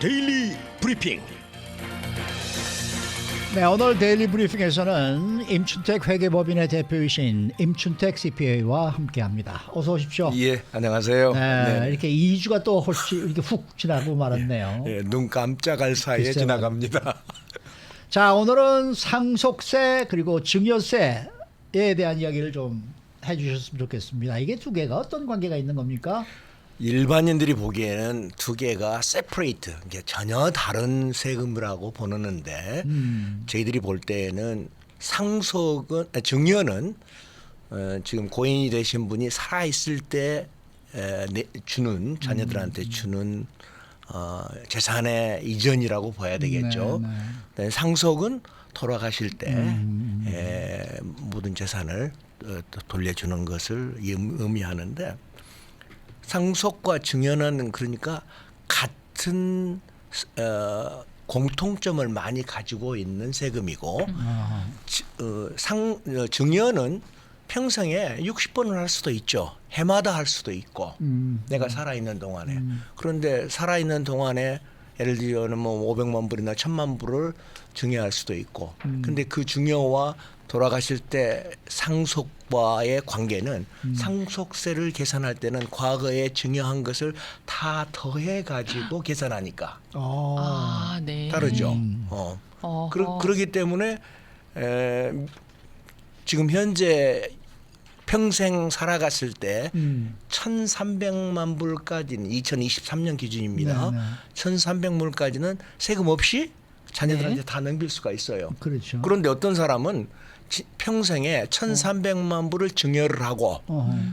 데일리 브리핑. 네, 오늘 데일리 브리핑에서는 임춘택 회계법인의 대표이신 임춘택 CPA와 함께합니다. 어서 오십시오. 예, 안녕하세요. 네, 이렇게 2주가 또 훨씬 이렇게 훅 지나고 말았네요. 예, 눈 깜짝할 사이에 글쎄요. 지나갑니다. 자, 오늘은 상속세 그리고 증여세에 대한 이야기를 좀 해주셨으면 좋겠습니다. 이게 두 개가 어떤 관계가 있는 겁니까? 일반인들이 보기에는 두 개가 세퍼레이트, 이게 전혀 다른 세금이라고 보는데 저희들이 볼 때에는 증여는 지금 고인이 되신 분이 살아 있을 때 주는 자녀들한테 주는 재산의 이전이라고 봐야 되겠죠. 네. 상속은 돌아가실 때 모든 재산을 돌려주는 것을 의미하는데, 상속과 증여는 그러니까 같은 공통점을 많이 가지고 있는 세금이고, 증여는 평생에 60번을 할 수도 있죠. 해마다 할 수도 있고, 내가 살아있는 동안에. 그런데 살아있는 동안에 예를 들면 뭐 500만 불이나 1000만 불을 증여할 수도 있고, 근데 그 증여와 돌아가실 때 상속과의 관계는 상속세를 계산할 때는 과거에 증여한 것을 다 더해 가지고 계산하니까 네. 다르죠. 그렇기 때문에 지금 현재 평생 살아갔을 때 1,300만 불까지는 2023년 기준입니다. 1,300만 불까지는 세금 없이 자녀들한테 다 넘길 수가 있어요. 그렇죠. 그런데 어떤 사람은 평생에 1,300만 불을 증여를 하고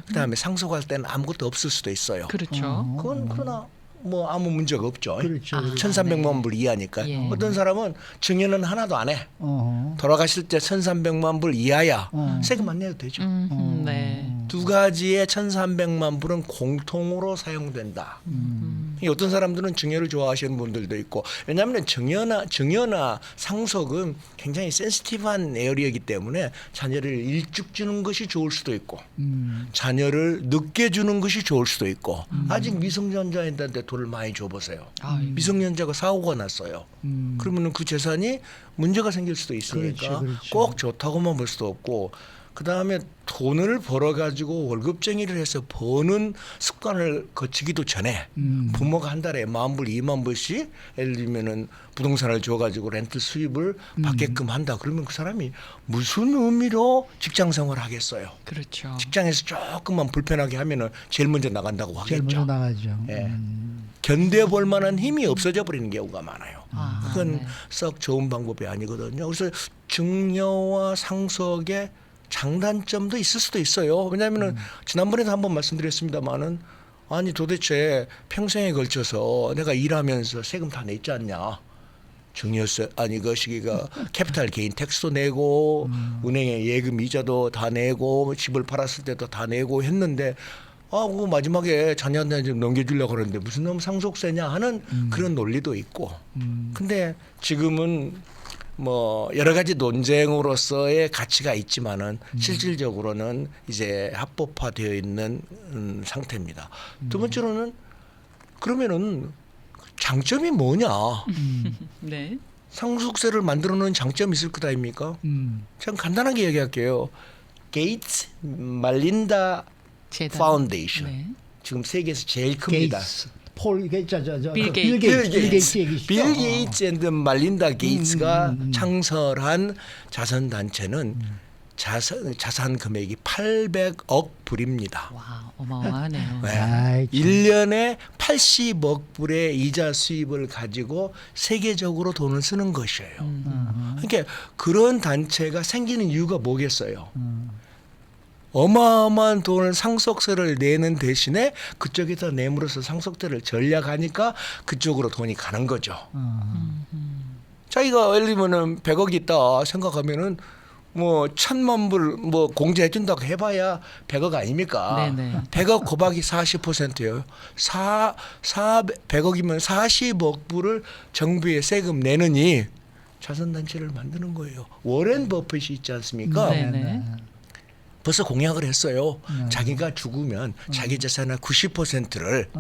그다음에 상속할 때는 아무것도 없을 수도 있어요. 그렇죠. 그건 그러나 뭐 아무 문제가 없죠. 그렇죠. 1,300만 불 이하니까. 예. 어떤 사람은 증여는 하나도 안 해. 돌아가실 때 1,300만 불 이하야. 세금 안 내도 되죠. 네. 두 가지의 1,300만 불은 공통으로 사용된다. 어떤 사람들은 증여를 좋아하시는 분들도 있고, 왜냐하면 증여나 상속은 굉장히 센시티브한 에어리어이기 때문에 자녀를 일찍 주는 것이 좋을 수도 있고, 자녀를 늦게 주는 것이 좋을 수도 있고, 아직 미성년자인데 돈을 많이 줘보세요. 미성년자가 사고가 났어요. 그러면 그 재산이 문제가 생길 수도 있으니까 그렇죠. 꼭 좋다고만 볼 수도 없고, 그 다음에 돈을 벌어가지고 월급쟁이를 해서 버는 습관을 거치기도 전에 부모가 한 달에 10,000불, 20,000불씩 예를 들면은 부동산을 줘가지고 렌트 수입을 받게끔 한다. 그러면 그 사람이 무슨 의미로 직장 생활을 하겠어요? 그렇죠. 직장에서 조금만 불편하게 하면은 제일 먼저 나간다고 하겠죠. 제일 먼저 나가죠. 예. 견뎌볼 만한 힘이 없어져 버리는 경우가 많아요. 그건 썩 좋은 방법이 아니거든요. 그래서 증여와 상속의 장단점도 있을 수도 있어요. 왜냐하면 지난번에도 한번 말씀드렸습니다마는, 아니 도대체 평생에 걸쳐서 내가 일하면서 세금 다 냈지 않냐. 증여세 아니 그 시기가 캐피탈 게인 텍스도 내고 은행에 예금 이자도 다 내고 집을 팔았을 때도 다 내고 했는데, 그거 마지막에 자녀한테 좀 넘겨주려고 그러는데 무슨 놈 상속세냐 하는 그런 논리도 있고. 근데 지금은 뭐 여러 가지 논쟁으로서의 가치가 있지만은 실질적으로는 이제 합법화되어 있는 상태입니다. 두 번째로는 그러면은 장점이 뭐냐? 네. 상속세를 만들어 놓은 장점이 있을 것 아닙니까? 제가 간단하게 얘기할게요. 게이츠 말린다 재단. 파운데이션. 네. 지금 세계에서 제일 큽니다. 게이츠, 폴 빌 빌 게이츠 얘기시죠. 빌 게이츠 앤드 말린다 게이츠가 창설한 자선 단체는 자산 금액이 800억 불입니다. 와, 어마어마하네요. 네. 아이, 참. 1년에 80억 불의 이자 수입을 가지고 세계적으로 돈을 쓰는 것이에요. 그러니까 그런 단체가 생기는 이유가 뭐겠어요? 어마어마한 돈을 상속세를 내는 대신에 그쪽에다 내므로서 상속세를 전략하니까 그쪽으로 돈이 가는 거죠. 자기가 예를 들면은 100억이 있다 생각하면은 뭐 1,000만 불 뭐 공제해 준다고 해봐야 100억 아닙니까? 네네. 100억 곱하기 40%예요. 100억이면 40억 불을 정부에 세금 내느니 자선단체를 만드는 거예요. 워렌 버핏이 있지 않습니까? 네네. 벌써 공약을 했어요. 자기가 죽으면 자기 재산의 90%를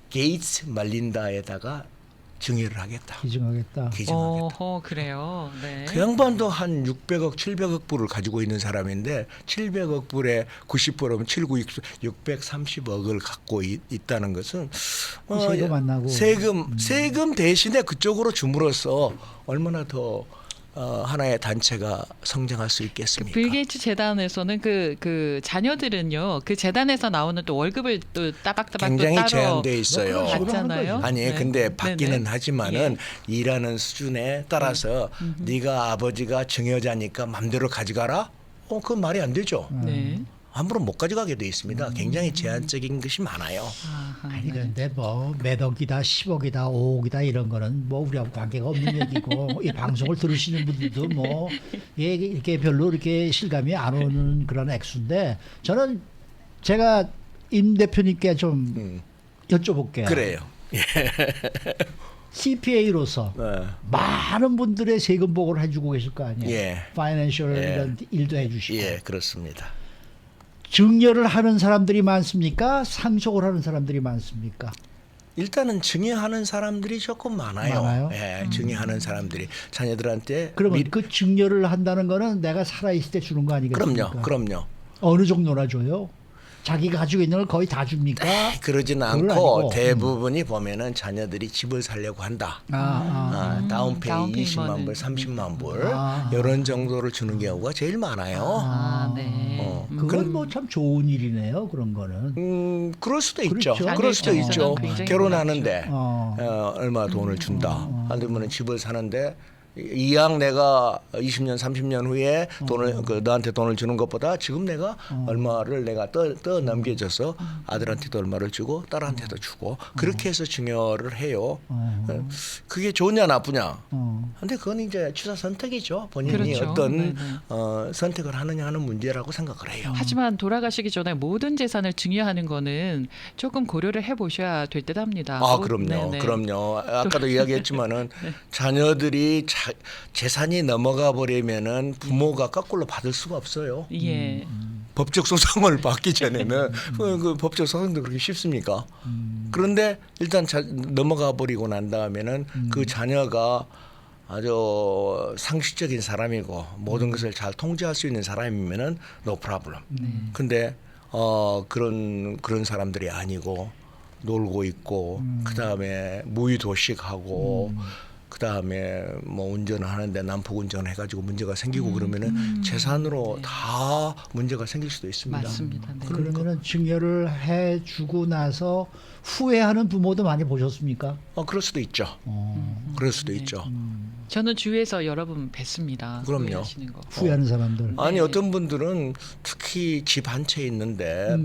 게이츠 말린다에다가 증여를 하겠다. 기증하겠다. 기증하겠다. 그래요. 네. 그 양반도 한 600억, 700억 불을 가지고 있는 사람인데 700억 불에 90%면 7, 9, 630억을 갖고 있다는 것은 세금 안 나고. 세금 대신에 그쪽으로 줌으로써 얼마나 더 하나의 단체가 성장할 수 있겠습니까? 빌 게이츠 재단에서는 그 자녀들은요, 그 재단에서 나오는 또 월급을 또 따박따박 굉장히 또 따로 제한돼 있어요. 받잖아요. 아니 네. 근데 받기는 네네. 하지만은 일하는 수준에 따라서 네가 아버지가 증여자니까 맘대로 가져가라? 그건 말이 안 되죠. 네. 함부로 못 가져가게 돼 있습니다. 굉장히 제한적인 것이 많아요. 아하, 아니 네. 그런데 뭐 몇 억이다 10억이다 5억이다 이런 거는 뭐 우리하고 관계가 없는 얘기고 이 방송을 들으시는 분들도 뭐 이렇게 별로 이렇게 실감이 안 오는 그런 액수인데 저는 제가 임 대표님께 좀 여쭤볼게요. 그래요. CPA로서 네. 많은 분들의 세금 보고를 해주고 계실 거 아니에요. 예. 파이낸셜 예. 이런 일도 해주시고. 예, 그렇습니다. 증여를 하는 사람들이 많습니까? 상속을 하는 사람들이 많습니까? 일단은 증여하는 사람들이 조금 많아요. 많아요? 예, 증여하는 사람들이 자녀들한테 그러면 그 증여를 한다는 거는 내가 살아있을 때 주는 거 아니겠습니까? 그럼요. 어느 정도나 줘요? 자기가 가지고 있는 걸 거의 다 줍니까? 그러진 그건 않고 아니고. 대부분이 보면은 자녀들이 집을 살려고 한다. 다운페이 다운페이먼을. 20만 불, 30만 불 아. 이런 정도를 주는 경우가 제일 많아요. 아, 네. 그건 뭐 참 좋은 일이네요. 그런 거는. 그럴 수도 그렇죠. 있죠. 그럴 수도 자녀 있죠. 입장에서는 굉장히 결혼하는데 어. 얼마 돈을 준다. 아니면 집을 사는데 이왕 내가 20년, 30년 후에 돈을 너한테 돈을 주는 것보다 지금 내가 얼마를 내가 떠 넘겨줘서 아들한테도 얼마를 주고 딸한테도 주고 그렇게 해서 증여를 해요. 그게 좋냐 나쁘냐. 근데 그건 이제 취사 선택이죠. 본인이 그렇죠. 어떤 네네. 선택을 하느냐 하는 문제라고 생각을 해요. 하지만 돌아가시기 전에 모든 재산을 증여하는 거는 조금 고려를 해보셔야 될 듯합니다. 그럼요. 네네. 그럼요. 아까도 이야기했지만은 자녀들이 재산이 넘어가 버리면은 부모가 거꾸로 받을 수가 없어요. 예. 법적 소송을 받기 전에는 그 법적 소송도 그렇게 쉽습니까? 그런데 일단 넘어가 버리고 난 다음에는 그 자녀가 아주 상식적인 사람이고 모든 것을 잘 통제할 수 있는 사람이면은 no problem. 근데 그런 사람들이 아니고 놀고 있고 그다음에 무의도식하고 그다음에 뭐 운전을 하는데 난폭 운전을 해가지고 문제가 생기고 그러면은 재산으로 다 문제가 생길 수도 있습니다. 맞습니다. 네. 그러면은 증여를 해주고 나서 후회하는 부모도 많이 보셨습니까? 그럴 수도 있죠. 그럴 수도 있죠. 저는 주위에서 여러 분 뵀습니다. 그럼요. 후회하시는 거. 후회하는 사람들. 아니 어떤 분들은 특히 집 한 채 있는데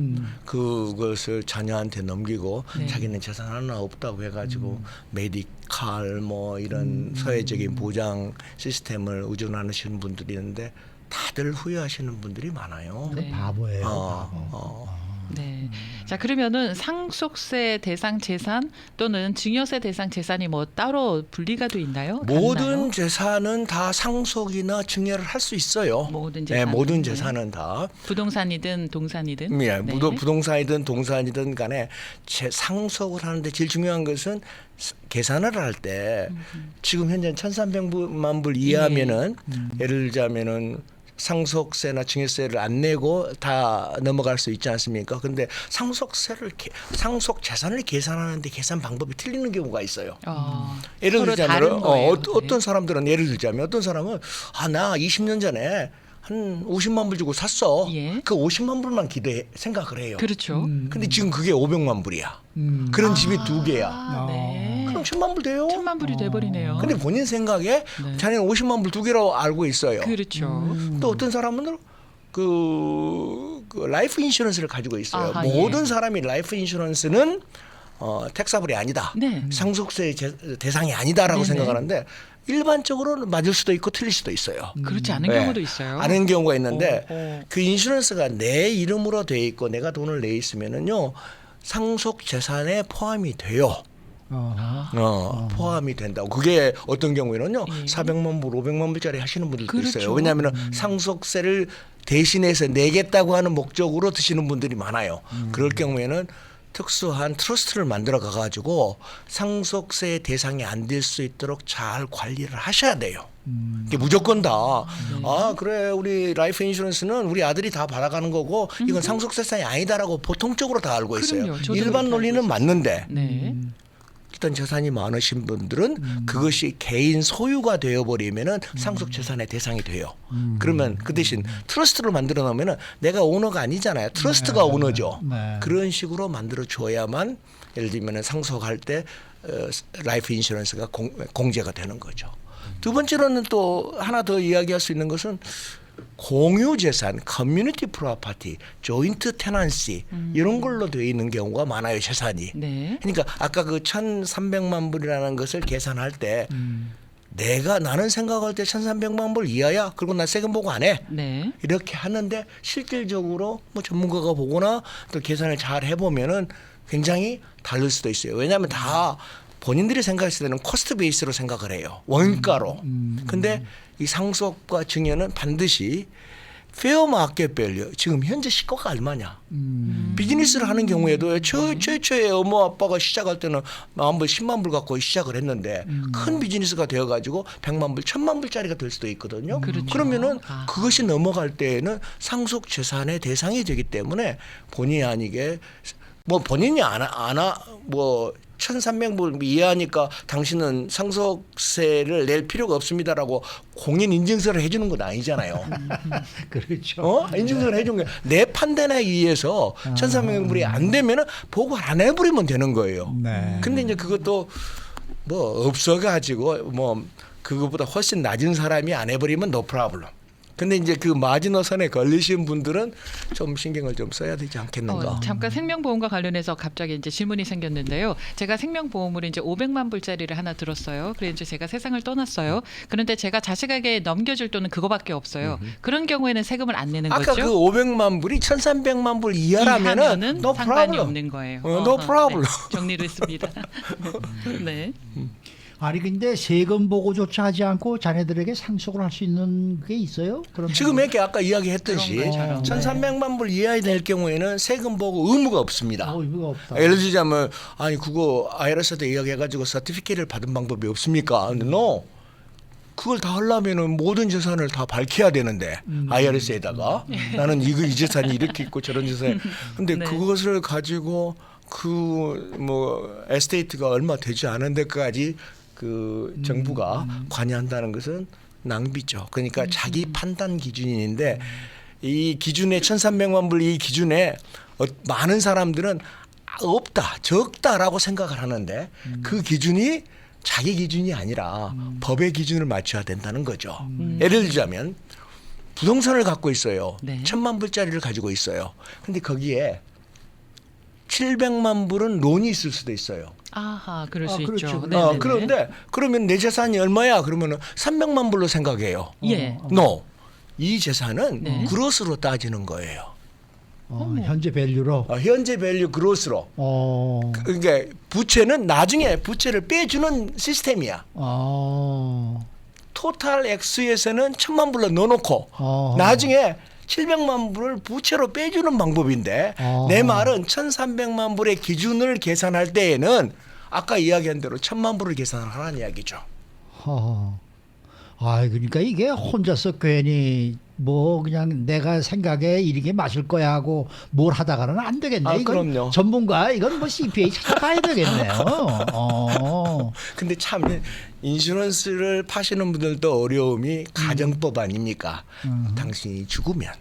그것을 자녀한테 넘기고 네. 자기는 재산 하나 없다고 해가지고 메디칼 뭐 이런 사회적인 보장 시스템을 의존하시는 분들이 있는데 다들 후회하시는 분들이 많아요. 네. 바보예요. 어, 바보. 네. 자, 그러면은 상속세 대상 재산 또는 증여세 대상 재산이 뭐 따로 분리가 돼 있나요? 모든 같나요? 재산은 다 상속이나 증여를 할 수 있어요. 모든 네, 재산은. 모든 네. 재산은 다. 부동산이든 동산이든. 예, 네. 부동산이든 동산이든 간에 상속을 하는데 제일 중요한 것은 계산을 할 때 지금 현재 1,300만 불 이하면은 예를 들자면은 상속세나 증여세를 안 내고 다 넘어갈 수 있지 않습니까? 근데 상속 재산을 계산하는데 계산 방법이 틀리는 경우가 있어요. 예를 서로 들자면 다른 거예요. 어떤 사람들은 예를 들자면 어떤 사람은 나 20년 전에 한 50만 불 주고 샀어. 예. 그 50만 불만 생각을 해요. 그렇죠. 근데 지금 그게 500만 불이야. 그런 집이 두 개야. 네. 그럼 1000만 불 돼요. 1000만 불이 돼버리네요. 근데 본인 생각에 자기는 50만 불 두 개로 알고 있어요. 그렇죠. 또 어떤 사람은 그 라이프 인슈런스를 가지고 있어요. 아하, 모든 예. 사람이 라이프 인슈런스는 텍사블이 아니다. 네. 상속세 대상이 아니다라고 네네. 생각하는데 일반적으로는 맞을 수도 있고 틀릴 수도 있어요. 그렇지 않은 네. 경우도 있어요. 아는 경우가 있는데 어. 그 인슈런스가 내 이름으로 돼 있고 내가 돈을 내 있으면은요 상속 재산에 포함이 돼요. 포함이 된다고. 그게 어떤 경우에는요 400만 불, 500만 불짜리 하시는 분들도 그렇죠. 있어요. 왜냐하면 상속세를 대신해서 내겠다고 하는 목적으로 드시는 분들이 많아요. 그럴 경우에는 특수한 트러스트를 만들어 가가지고 상속세 대상이 안 될 수 있도록 잘 관리를 하셔야 돼요. 이게 무조건 다. 아 그래 우리 라이프 인슈런스는 우리 아들이 다 받아가는 거고 이건 상속세 대상이 아니다라고 보통적으로 다 알고 있어요. 그럼요. 저도 일반 그렇게 논리는 알고 맞는데 네. 일단 재산이 많으신 분들은 그것이 개인 소유가 되어버리면은 상속 재산의 대상이 돼요. 그러면 그 대신 트러스트를 만들어 놓으면은 내가 오너가 아니잖아요. 트러스트가 네, 오너죠. 네. 그런 식으로 만들어 줘야만 예를 들면은 상속할 때 라이프 인슈런스가 공제가 되는 거죠. 두 번째로는 또 하나 더 이야기할 수 있는 것은 공유 재산, 커뮤니티 프로퍼티, 조인트 테넌시 이런 걸로 되어 있는 경우가 많아요, 재산이. 네. 그러니까 아까 그 1,300만 불이라는 것을 계산할 때 나는 생각할 때 1,300만 불 이하야. 그리고 나 세금 보고 안 해. 네. 이렇게 하는데 실질적으로 뭐 전문가가 보거나 또 계산을 잘 해보면은 굉장히 다를 수도 있어요. 왜냐하면 다 본인들이 생각했을 때는 코스트 베이스로 생각을 해요. 원가로. 근데 이 상속과 증여는 반드시 페어 마켓 밸류, 지금 현재 시가가 얼마냐. 비즈니스를 하는 경우에도 최초에 어머 아빠가 시작할 때는 10만 불 갖고 시작을 했는데 큰 비즈니스가 되어가지고 100만 불, 1000만 불짜리가 될 수도 있거든요. 그렇죠. 그러면은 아. 그것이 넘어갈 때에는 상속 재산의 대상이 되기 때문에 본의 아니게 뭐 본인이 뭐 1,300불 이하니까 당신은 상속세를 낼 필요가 없습니다라고 공인 인증서를 해주는 건 아니잖아요. 그렇죠. 인증서를 해준 거예요. 내 판단에 의해서 1,300불이 안 되면은 보고 안 해버리면 되는 거예요. 네. 근데 이제 그것도 뭐 없어가지고 뭐 그것보다 훨씬 낮은 사람이 안 해버리면 no problem. 근데 이제 그 마지노선에 걸리신 분들은 좀 신경을 좀 써야 되지 않겠는가. 잠깐 생명보험과 관련해서 갑자기 이제 질문이 생겼는데요. 제가 생명보험으로 이제 500만 불짜리를 하나 들었어요. 그래서 이제 제가 세상을 떠났어요. 그런데 제가 자식에게 넘겨줄 돈은 그거밖에 없어요. 그런 경우에는 세금을 안 내는 아까 거죠? 그 500만 불이 1,300만 불 이하라면은 이하면은 no 상관이 problem. 없는 거예요. no problem. 네, 정리를 했습니다. 네. 아니 근데 세금 보고조차 하지 않고 자녀들에게 상속을 할 수 있는 게 있어요? 그럼 지금 이렇게 아까 이야기했듯이 그런 것처럼. 1,300만 불 이하이 될 경우에는 세금 보고 의무가 없습니다. 의미가 없다. 예를 들자면 아니 그거 IRS한테 이야기해가지고 서티피케이트를 받은 방법이 없습니까? 근데 no. 그걸 다 하려면은 모든 재산을 다 밝혀야 되는데 IRS에다가 나는 이 재산이 이렇게 있고 저런 재산. 근데 네. 그것을 가지고 그 뭐 에스테이트가 얼마 되지 않은 데까지 그 정부가 관여한다는 것은 낭비죠. 그러니까 자기 판단 기준인데 이 기준에 1,300만 불 이 기준에 많은 사람들은 없다, 적다라고 생각을 하는데 그 기준이 자기 기준이 아니라 법의 기준을 맞춰야 된다는 거죠. 예를 들자면 부동산을 갖고 있어요. 네. 1,000만 불짜리를 가지고 있어요. 근데 거기에 700만 불은 론이 있을 수도 있어요. 아하, 그럴 수 그렇죠. 있죠. 네, 네네네. 그런데 그러면 내 재산이 얼마야? 그러면은 300만 불로 생각해요. 예. No. 이 재산은 네. 그로스로 따지는 거예요. 현재 밸류로. 현재 밸류 그로스로. 그러니까 부채는 나중에 부채를 빼주는 시스템이야. 토탈 액수에서는 1,000만 불로 넣어놓고 나중에 700만 불을 부채로 빼주는 방법인데 내 말은 1,300만 불의 기준을 계산할 때에는 아까 이야기한 대로 1,000만 불을 계산을 하라는 이야기죠. 그러니까 이게 혼자서 괜히 뭐 그냥 내가 생각에 이렇게 마실 거야 하고 뭘 하다가는 안 되겠네. 이건 그럼요. 전문가 이건 뭐 CPA 찾아가야 되겠네요. 근데 참 인슈런스를 파시는 분들도 어려움이 가정법 아닙니까? 당신이 죽으면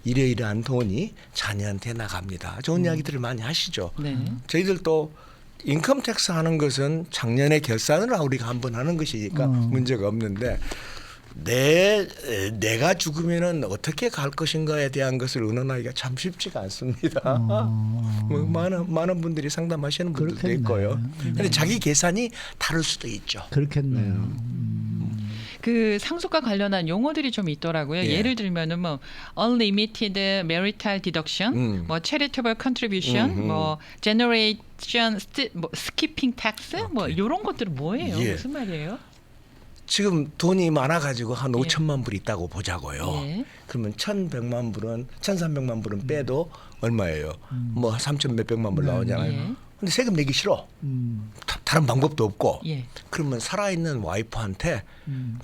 이러이러한 돈이 자녀한테 나갑니다. 좋은 이야기들을 많이 하시죠. 네. 저희들도 인컴 텍스 하는 것은 작년에 결산을 우리가 한번 하는 것이니까 문제가 없는데 내가 죽으면은 어떻게 갈 것인가에 대한 것을 의논하기가 참 쉽지가 않습니다. 뭐 많은 분들이 상담하시는 분들도 그렇겠네. 있고요. 그런데 자기 계산이 다를 수도 있죠. 그렇겠네요. 그 상속과 관련한 용어들이 좀 있더라고요. 예. 예를 들면은 뭐 unlimited marital deduction, 뭐 charitable contribution, 뭐 generation skipping tax, 뭐 이런 것들은 뭐예요? 예. 무슨 말이에요? 지금 돈이 많아가지고 한 예. 5천만 불 있다고 보자고요. 예. 그러면 1,100만 불은 1,300만 불은 빼도 얼마예요? 뭐 3천 몇백만 불 나오잖아요. 예. 근데 세금 내기 싫어. 음. 다른 방법도 없고. 예. 그러면 살아있는 와이프한테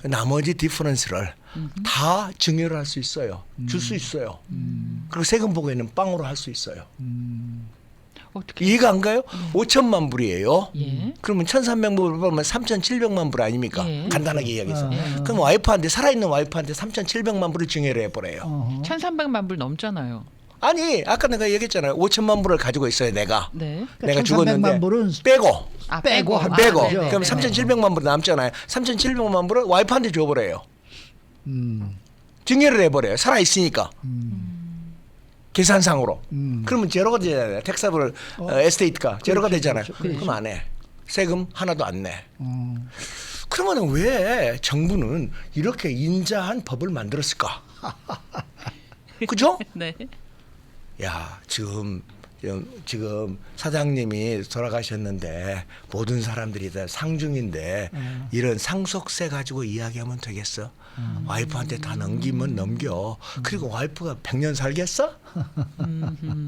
그 나머지 디퍼런스를 다 증여를 할 수 있어요. 줄 수 있어요. 그리고 세금 보고에는 빵으로 할 수 있어요. 어떻게? 이해가 안 가요? 5천만 불이에요. 예. 그러면 1,300만 불 보면 3,700만 불 아닙니까? 예. 간단하게 이야기해서. 예. 그럼 와이프한테 살아있는 와이프한테 3,700만 불을 증여를 해버려요. 어허. 1,300만 불 넘잖아요. 아니 아까 내가 얘기했잖아요. 5천만 불을 가지고 있어요. 내가. 네. 내가 1,300만 죽었는데 불은 빼고 아, 빼고 한 빼고 거죠. 그럼 네. 3,700만 불 남잖아요. 3,700만 불을 와이프한테 줘버려요. 음. 증여를 해버려요. 살아있으니까. 계산상으로. 그러면 제로가 되잖아요. 텍사블 에스테이트가 제로가 그렇죠, 되잖아요. 그렇죠, 그렇죠. 그럼 안 해. 세금 하나도 안 내. 어. 그러면 왜 정부는 이렇게 인자한 법을 만들었을까? 그죠? 네. 야, 지금 사장님이 돌아가셨는데 모든 사람들이 다 상중인데 이런 상속세 가지고 이야기하면 되겠어? 와이프한테 다 넘기면 넘겨. 그리고 와이프가 100년 살겠어?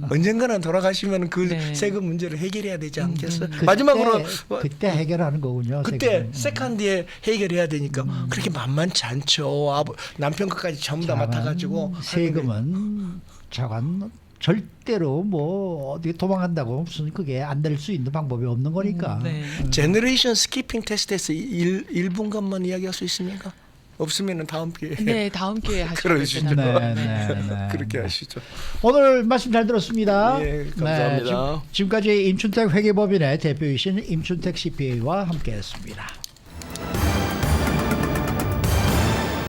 언젠가는 돌아가시면 그 네. 세금 문제를 해결해야 되지 않겠어? 그때- 마지막으로 그때 해결하는 거군요. 그때 세금은. 세컨드에 해결해야 되니까 그렇게 만만치 않죠. 남편 것까지 전부 다 다만 맡아가지고 세금은 저건 절대로 뭐 어디 도망간다고 무슨 그게 안 될 수 있는 방법이 없는 거니까. 네. 제너레이션 스키핑 테스트에서 1분간만 이야기할 수 있습니까? 없으면 다음 기회에 네, 다음 기회에 하시죠. 그러시죠. 네, 네, 네. 그렇게 하시죠. 오늘 말씀 잘 들었습니다. 예, 감사합니다. 지금까지 임춘택 회계법인의 대표이신 임춘택 CPA와 함께했습니다.